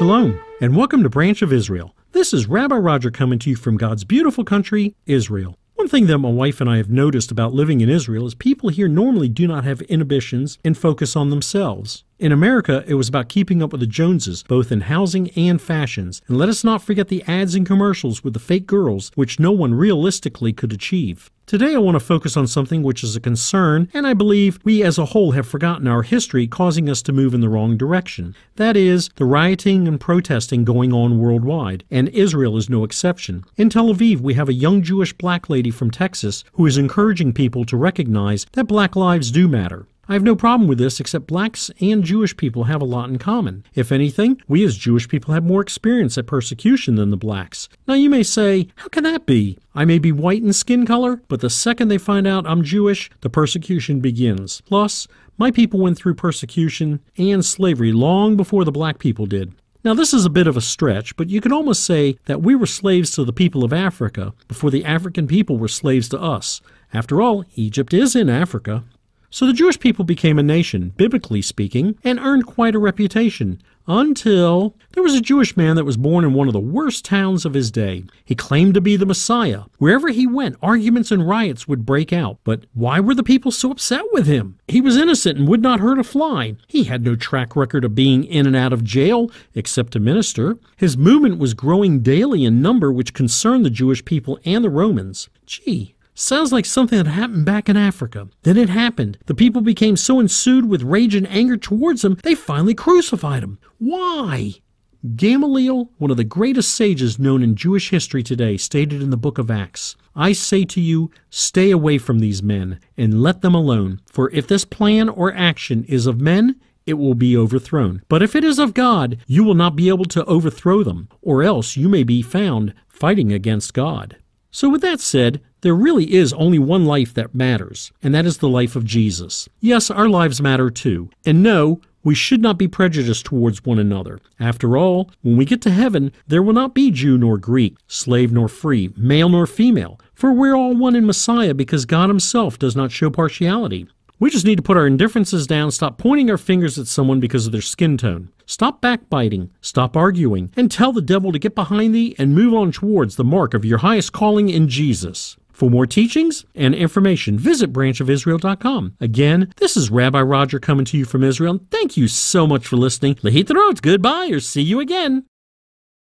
Shalom, and welcome to Branch of Israel. This is Rabbi Roger coming to you from God's beautiful country, Israel. One thing that my wife and I have noticed about living in Israel is people here normally do not have inhibitions and focus on themselves. In America, it was about keeping up with the Joneses, both in housing and fashions. And let us not forget the ads and commercials with the fake girls, which no one realistically could achieve. Today I want to focus on something which is a concern, and I believe we as a whole have forgotten our history, causing us to move in the wrong direction. That is, the rioting and protesting going on worldwide, and Israel is no exception. In Tel Aviv, we have a young Jewish black lady from Texas who is encouraging people to recognize that black lives do matter. I have no problem with this, except blacks and Jewish people have a lot in common. If anything, we as Jewish people have more experience at persecution than the blacks. Now you may say, how can that be? I may be white in skin color, but the second they find out I'm Jewish, the persecution begins. Plus, my people went through persecution and slavery long before the black people did. Now this is a bit of a stretch, but you could almost say that we were slaves to the people of Africa before the African people were slaves to us. After all, Egypt is in Africa. So the Jewish people became a nation, biblically speaking, and earned quite a reputation, until there was a Jewish man that was born in one of the worst towns of his day. He claimed to be the Messiah. Wherever he went, arguments and riots would break out. But why were the people so upset with him? He was innocent and would not hurt a fly. He had no track record of being in and out of jail, except to minister. His movement was growing daily in number, which concerned the Jewish people and the Romans. Gee, sounds like something that happened back in Africa. Then it happened. The people became so ensued with rage and anger towards him, they finally crucified him. Why? Gamaliel, one of the greatest sages known in Jewish history today, stated in the book of Acts, I say to you, stay away from these men and let them alone. For if this plan or action is of men, it will be overthrown. But if it is of God, you will not be able to overthrow them, or else you may be found fighting against God. So with that said, there really is only one life that matters, and that is the life of Jesus. Yes, our lives matter too. And no, we should not be prejudiced towards one another. After all, when we get to heaven, there will not be Jew nor Greek, slave nor free, male nor female, for we're all one in Messiah because God himself does not show partiality. We just need to put our indifferences down, stop pointing our fingers at someone because of their skin tone. Stop backbiting, stop arguing, and tell the devil to get behind thee and move on towards the mark of your highest calling in Jesus. For more teachings and information, visit branchofisrael.com. Again, this is Rabbi Roger coming to you from Israel. Thank you so much for listening. Lahit Rotz, goodbye, or see you again.